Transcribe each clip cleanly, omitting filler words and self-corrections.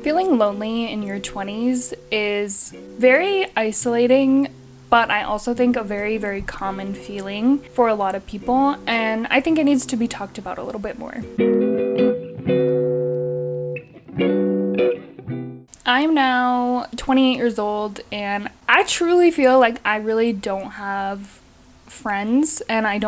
Feeling lonely in your 20s is very isolating, but I also think a very, very common feeling for a lot of people, and I think it needs to be talked about a little bit more. I'm now 28 years old, and I truly feel like I really don't have friends, and I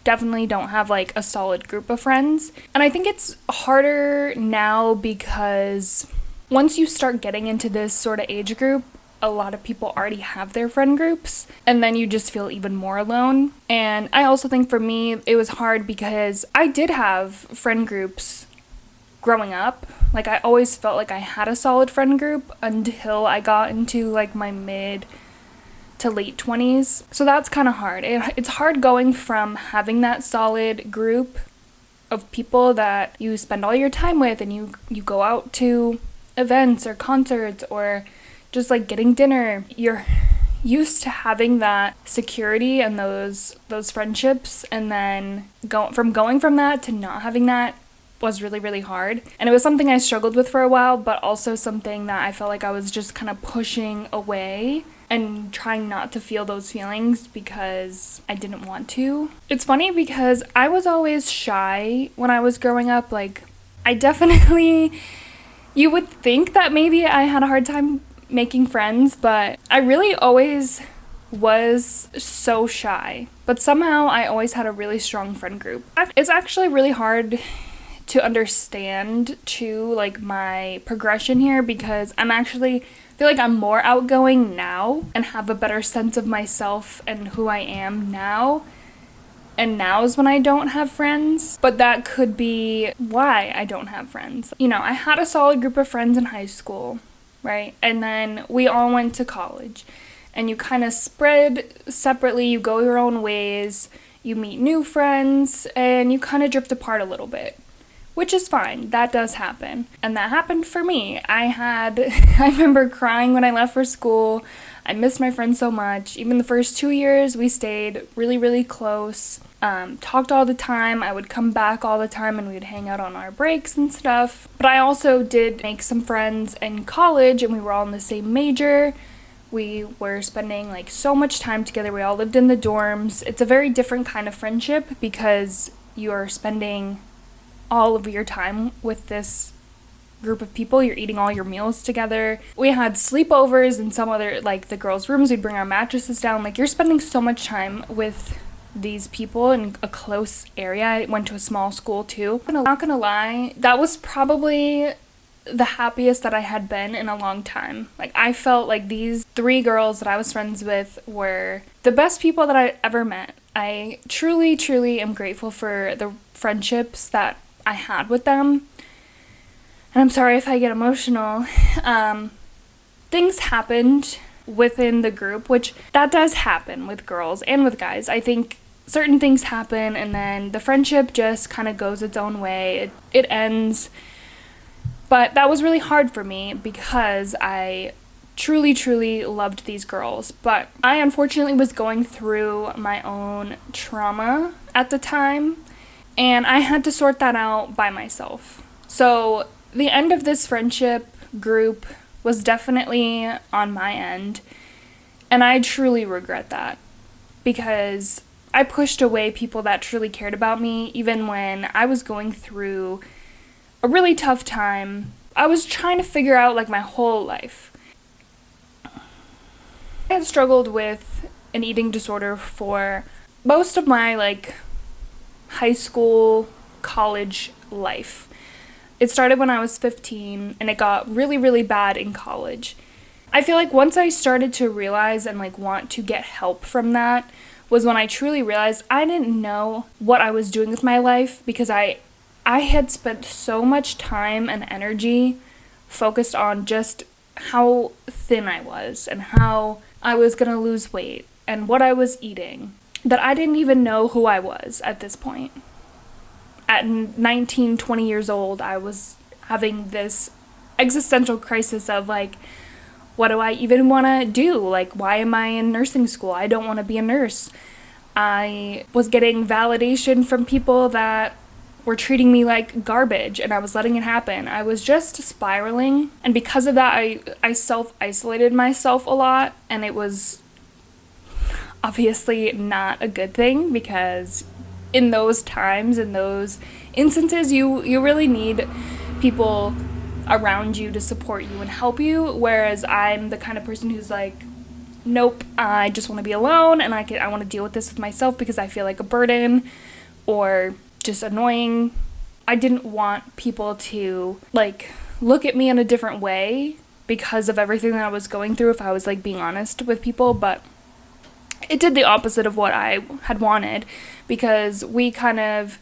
definitely don't have like a solid group of friends. And I think it's harder now because once you start getting into this sort of age group, a lot of people already have their friend groups, and then you just feel even more alone. And I also think for me, it was hard because I did have friend groups growing up. Like, I always felt like I had a solid friend group until I got into like my mid to late 20s. So that's kind of hard. It's hard going from having that solid group of people that you spend all your time with, and you go out to events or concerts or just like getting dinner. You're used to having that security and those friendships, and then going from that to not having that was really, really hard. And it was something I struggled with for a while, but also something that I felt like I was just kind of pushing away and trying not to feel those feelings because I didn't want to. It's funny because I was always shy when I was growing up. Like, I definitely, you would think that maybe I had a hard time making friends, but I really always was so shy. But somehow I always had a really strong friend group. It's actually really hard to understand too, like, my progression here, because feel like I'm more outgoing now and have a better sense of myself and who I am now. And now is when I don't have friends, but that could be why I don't have friends. You know, I had a solid group of friends in high school, right? And then we all went to college, and you kind of spread separately, you go your own ways, you meet new friends, and you kind of drift apart a little bit, which is fine. That does happen. And that happened for me. I remember crying when I left for school. I missed my friends so much. Even the first 2 years, we stayed really, really close. Talked all the time. I would come back all the time, and we would hang out on our breaks and stuff. But I also did make some friends in college, and we were all in the same major. We were spending like so much time together. We all lived in the dorms. It's a very different kind of friendship because you are spending all of your time with this group of people. You're eating all your meals together. We had sleepovers in some other, like, the girls' rooms. We'd bring our mattresses down. Like, you're spending so much time with these people in a close area. I went to a small school too. I'm not gonna lie, that was probably the happiest that I had been in a long time. Like, I felt like these 3 girls that I was friends with were the best people that I ever met. I truly, truly am grateful for the friendships that I had with them. And I'm sorry if I get emotional. Things happened within the group, which that does happen with girls and with guys. I think certain things happen, and then the friendship just kind of goes its own way. It ends. But that was really hard for me because I truly, truly loved these girls. But I unfortunately was going through my own trauma at the time, and I had to sort that out by myself. So the end of this friendship group was definitely on my end, and I truly regret that because I pushed away people that truly cared about me even when I was going through a really tough time. I was trying to figure out like my whole life. I had struggled with an eating disorder for most of my like high school, college life. It started when I was 15, and it got really, really bad in college. I feel like once I started to realize and like want to get help from that was when I truly realized I didn't know what I was doing with my life, because I had spent so much time and energy focused on just how thin I was and how I was gonna lose weight and what I was eating that I didn't even know who I was at this point. At 19, 20 years old, I was having this existential crisis of like, what do I even want to do? Like, why am I in nursing school? I don't want to be a nurse. I was getting validation from people that were treating me like garbage, and I was letting it happen. I was just spiraling, and because of that, I self-isolated myself a lot, and it was obviously not a good thing, because in those times, in those instances, you really need people around you to support you and help you, whereas I'm the kind of person who's like, nope, I just want to be alone, and I want to deal with this with myself because I feel like a burden or just annoying. I didn't want people to like look at me in a different way because of everything that I was going through, if I was like being honest with people, but it did the opposite of what I had wanted, because we kind of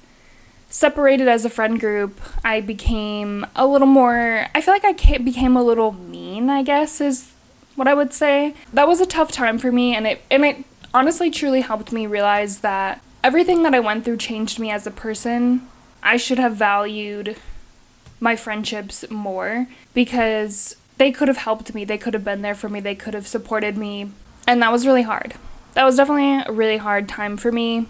separated as a friend group. I became a little more, I feel like I became a little mean, I guess is what I would say. That was a tough time for me, and it honestly truly helped me realize that everything that I went through changed me as a person. I should have valued my friendships more, because they could have helped me, they could have been there for me, they could have supported me, and that was really hard. That was definitely a really hard time for me.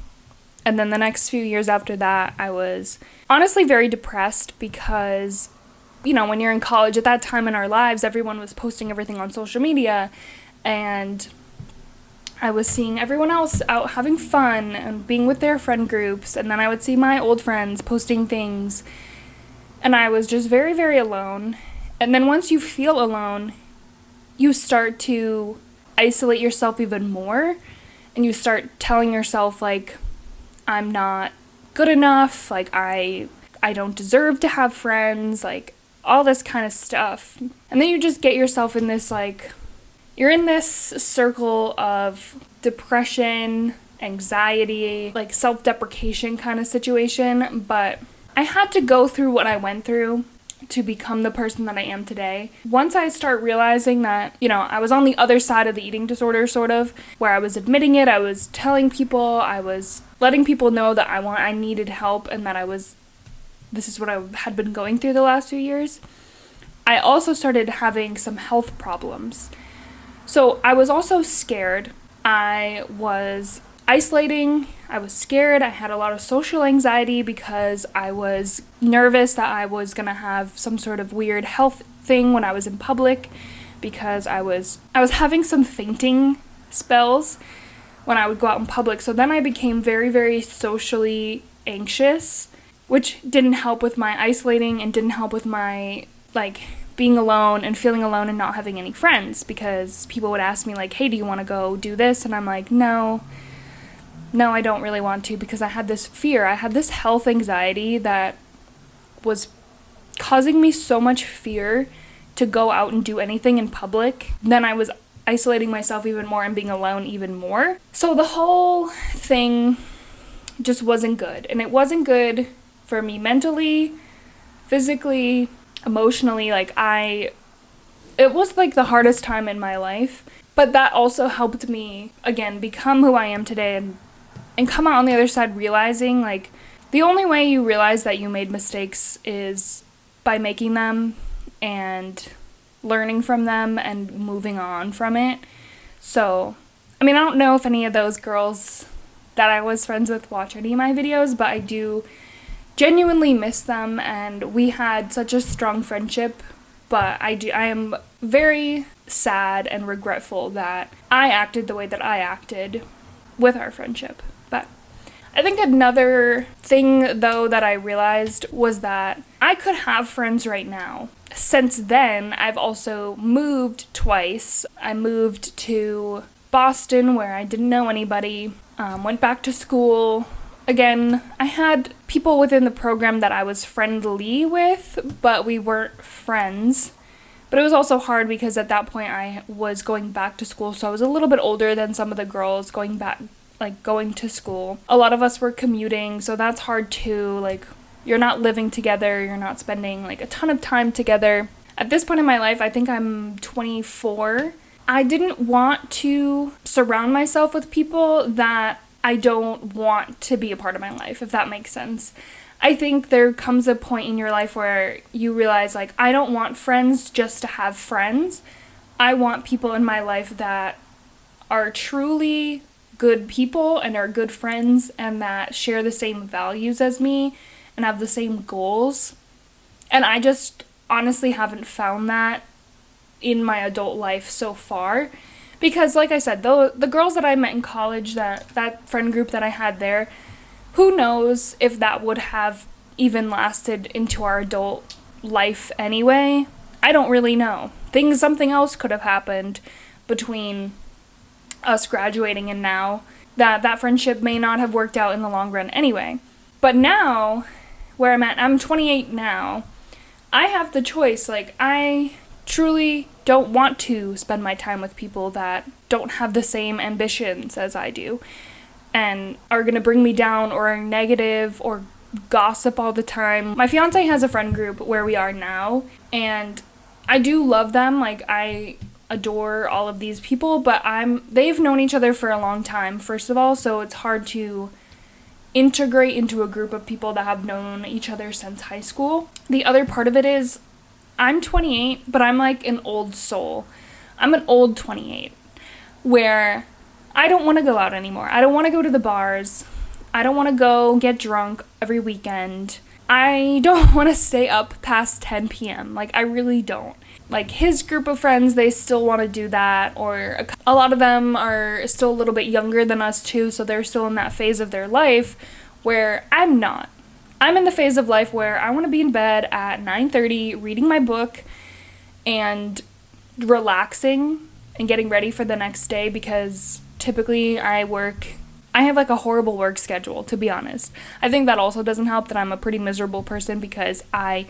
And then the next few years after that, I was honestly very depressed because, you know, when you're in college, at that time in our lives, everyone was posting everything on social media, and I was seeing everyone else out having fun and being with their friend groups, and then I would see my old friends posting things, and I was just very, very alone. And then once you feel alone, you start to isolate yourself even more, and you start telling yourself, like, I'm not good enough, like, I don't deserve to have friends, like, all this kind of stuff. And then you just get yourself in this, like, you're in this circle of depression, anxiety, like self-deprecation kind of situation. But I had to go through what I went through to become the person that I am today. Once I start realizing that, you know, I was on the other side of the eating disorder, sort of, where I was admitting it, I was telling people, I was letting people know that I needed help, and that this is what I had been going through the last few years. I also started having some health problems. So I was also scared. I was isolating. I was scared. I had a lot of social anxiety because I was nervous that I was going to have some sort of weird health thing when I was in public, because I was having some fainting spells when I would go out in public. So then I became very, very socially anxious, which didn't help with my isolating and didn't help with my, like, being alone and feeling alone and not having any friends, because people would ask me, like, hey, do you want to go do this? And I'm like, no, I don't really want to, because I had this fear. I had this health anxiety that was causing me so much fear to go out and do anything in public. Then I was isolating myself even more and being alone even more. So the whole thing just wasn't good. And it wasn't good for me mentally, physically, emotionally. Like, it was like the hardest time in my life. But that also helped me, again, become who I am today, and come out on the other side realizing, like, the only way you realize that you made mistakes is by making them and learning from them and moving on from it. So, I mean, I don't know if any of those girls that I was friends with watch any of my videos, but I do genuinely miss them, and we had such a strong friendship. But I am very sad and regretful that I acted the way that I acted with our friendship. But I think another thing, though, that I realized was that I could have friends right now. Since then, I've also moved twice. I moved to Boston, where I didn't know anybody, went back to school. Again, I had people within the program that I was friendly with, but we weren't friends. But it was also hard because at that point I was going back to school, so I was a little bit older than some of the girls going to school. A lot of us were commuting, so that's hard too. Like, you're not living together, you're not spending like a ton of time together. At this point in my life, I think I'm 24. I didn't want to surround myself with people that I don't want to be a part of my life, if that makes sense. I think there comes a point in your life where you realize, like, I don't want friends just to have friends. I want people in my life that are truly good people and are good friends and that share the same values as me and have the same goals. And I just honestly haven't found that in my adult life so far. Because like I said, the girls that I met in college, that friend group that I had there, who knows if that would have even lasted into our adult life anyway. I don't really know. Something else could have happened between us graduating and now that friendship may not have worked out in the long run anyway. But now, where I'm at, I'm 28 now, I have the choice. Like, I truly don't want to spend my time with people that don't have the same ambitions as I do and are going to bring me down or are negative or gossip all the time. My fiance has a friend group where we are now, and I do love them. Like, I adore all of these people, but they've known each other for a long time, first of all, so it's hard to integrate into a group of people that have known each other since high school. The other part of it is I'm 28, but I'm like an old soul. I'm an old 28, where I don't want to go out anymore. I don't want to go to the bars. I don't want to go get drunk every weekend. I don't want to stay up past 10 p.m. Like, I really don't. Like, his group of friends, they still want to do that, or a lot of them are still a little bit younger than us too, so they're still in that phase of their life where I'm not. I'm in the phase of life where I want to be in bed at 9:30 reading my book and relaxing and getting ready for the next day, because typically I have like a horrible work schedule, to be honest. I think that also doesn't help that I'm a pretty miserable person because I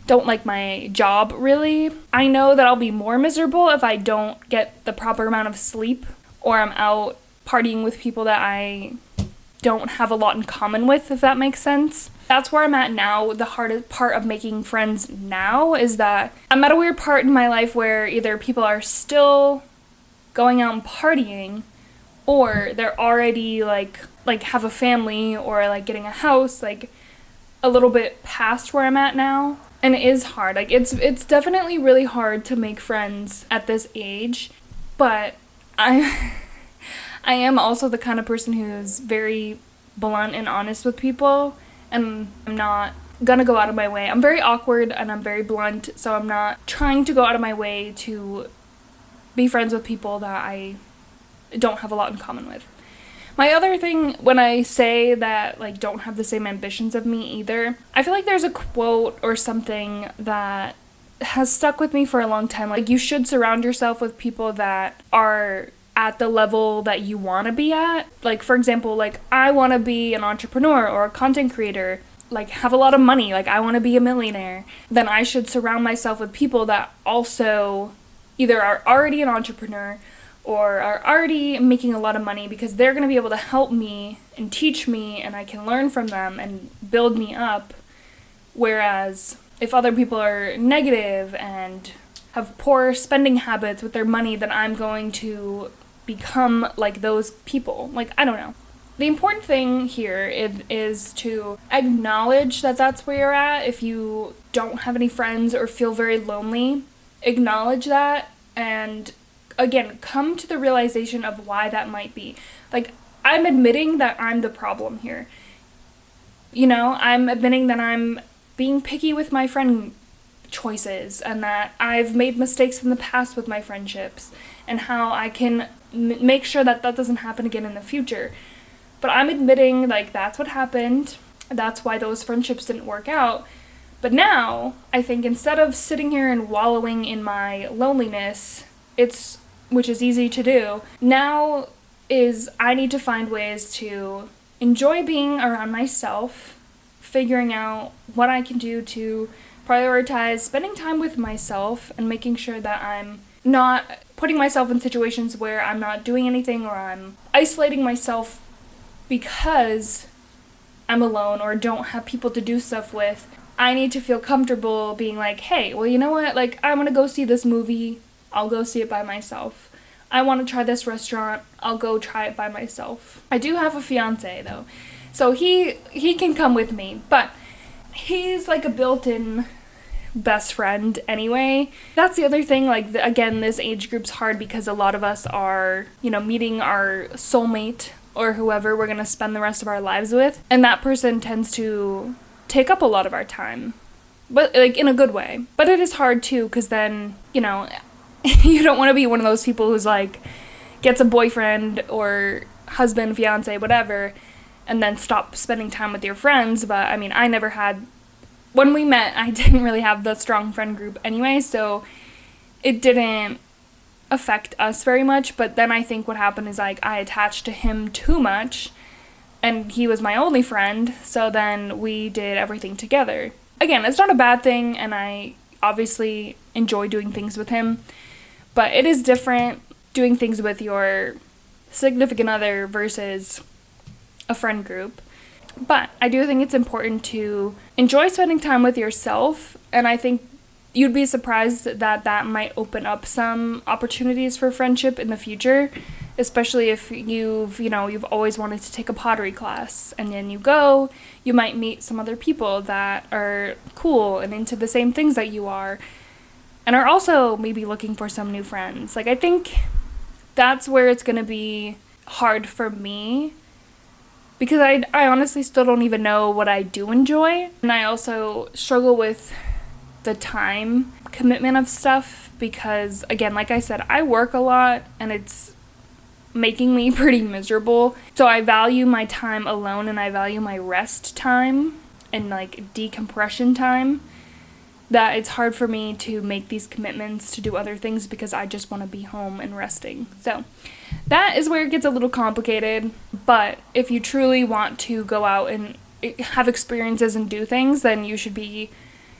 don't like my job, really. I know that I'll be more miserable if I don't get the proper amount of sleep, or I'm out partying with people that I don't have a lot in common with, if that makes sense. That's where I'm at now. The hardest part of making friends now is that I'm at a weird part in my life where either people are still going out and partying, or they're already like have a family or like getting a house, like a little bit past where I'm at now. And it is hard. Like, it's definitely really hard to make friends at this age, but I am also the kind of person who's very blunt and honest with people, and I'm not gonna go out of my way. I'm very awkward and I'm very blunt, so I'm not trying to go out of my way to be friends with people that I don't have a lot in common with. My other thing, when I say that, like, don't have the same ambitions of me either, I feel like there's a quote or something that has stuck with me for a long time. Like, you should surround yourself with people that are at the level that you want to be at. Like, for example, like, I want to be an entrepreneur or a content creator, like, have a lot of money, like, I want to be a millionaire. Then I should surround myself with people that also either are already an entrepreneur or are already making a lot of money, because they're going to be able to help me and teach me, and I can learn from them and build me up. Whereas if other people are negative and have poor spending habits with their money, then I'm going to become like those people. Like, I don't know. The important thing here is to acknowledge that that's where you're at. If you don't have any friends or feel very lonely, acknowledge that, and again, come to the realization of why that might be. Like, I'm admitting that I'm the problem here. You know, I'm admitting that I'm being picky with my friend choices, and that I've made mistakes in the past with my friendships, and how I can make sure that that doesn't happen again in the future. But I'm admitting, like, that's what happened. That's why those friendships didn't work out. But now, I think instead of sitting here and wallowing in my loneliness, which is easy to do, now is I need to find ways to enjoy being around myself, figuring out what I can do to prioritize spending time with myself and making sure that I'm not putting myself in situations where I'm not doing anything or I'm isolating myself because I'm alone or don't have people to do stuff with. I need to feel comfortable being like, hey, well, you know what? Like, I want to go see this movie. I'll go see it by myself. I want to try this restaurant. I'll go try it by myself. I do have a fiance, though, so he can come with me, but he's like a built-in best friend anyway. That's the other thing. Like, again, this age group's hard because a lot of us are, meeting our soulmate or whoever we're going to spend the rest of our lives with, and that person tends to take up a lot of our time, but like in a good way. But it is hard too, because then, you know, you don't want to be one of those people who's like gets a boyfriend or husband, fiance, whatever, and then stop spending time with your friends. But I mean, I never had, when we met, I didn't really have the strong friend group anyway, so it didn't affect us very much. But then I think what happened is like I attached to him too much, and he was my only friend, so then we did everything together. Again, it's not a bad thing, and I obviously enjoy doing things with him, but it is different doing things with your significant other versus a friend group. But I do think it's important to enjoy spending time with yourself, and I think you'd be surprised that that might open up some opportunities for friendship in the future, especially if you've always wanted to take a pottery class, and then you might meet some other people that are cool and into the same things that you are, and are also maybe looking for some new friends. Like, I think that's where it's going to be hard for me, because I honestly still don't even know what I do enjoy, and I also struggle with the time commitment of stuff, because again, like I said, I work a lot and it's making me pretty miserable. So I value my time alone, and I value my rest time and like decompression time, that it's hard for me to make these commitments to do other things because I just want to be home and resting. So that is where it gets a little complicated. But if you truly want to go out and have experiences and do things, then you should be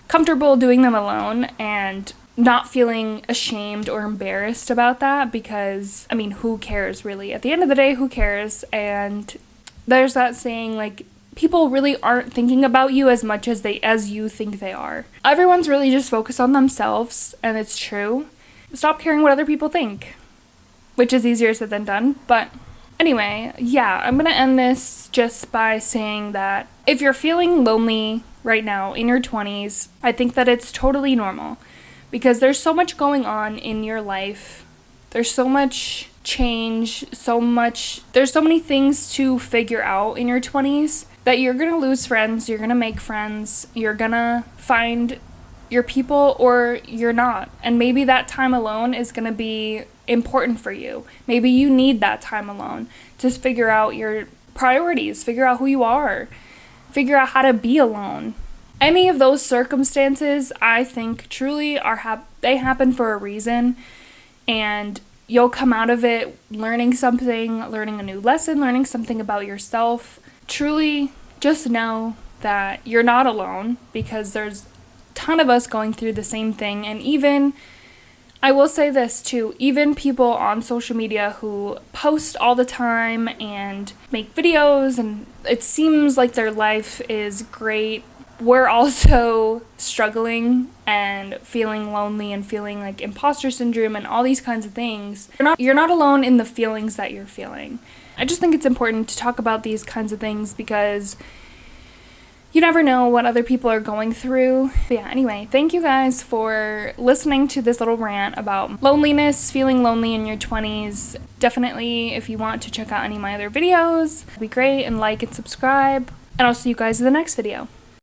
comfortable doing them alone and not feeling ashamed or embarrassed about that, because I mean, who cares really? At the end of the day, who cares? And there's that saying, like, people really aren't thinking about you as much as you think they are. Everyone's really just focused on themselves, and it's true. Stop caring what other people think, which is easier said than done. But anyway, yeah, I'm gonna end this just by saying that if you're feeling lonely right now in your 20s, I think that it's totally normal, because there's so much going on in your life. There's so much change, there's so many things to figure out in your 20s, that you're gonna lose friends, you're gonna make friends, you're gonna find your people, or you're not. And maybe that time alone is gonna be important for you. Maybe you need that time alone to figure out your priorities, figure out who you are, figure out how to be alone. Any of those circumstances, I think, truly they happen for a reason, and you'll come out of it learning something, learning a new lesson, learning something about yourself. Truly, just know that you're not alone, because there's a ton of us going through the same thing. And even, I will say this too, even people on social media who post all the time and make videos, and it seems like their life is great, we're also struggling and feeling lonely and feeling like imposter syndrome and all these kinds of things. You're not alone in the feelings that you're feeling. I just think it's important to talk about these kinds of things, because you never know what other people are going through. But yeah, anyway, thank you guys for listening to this little rant about loneliness, feeling lonely in your 20s. Definitely, if you want to check out any of my other videos, it'd be great, and like and subscribe. And I'll see you guys in the next video.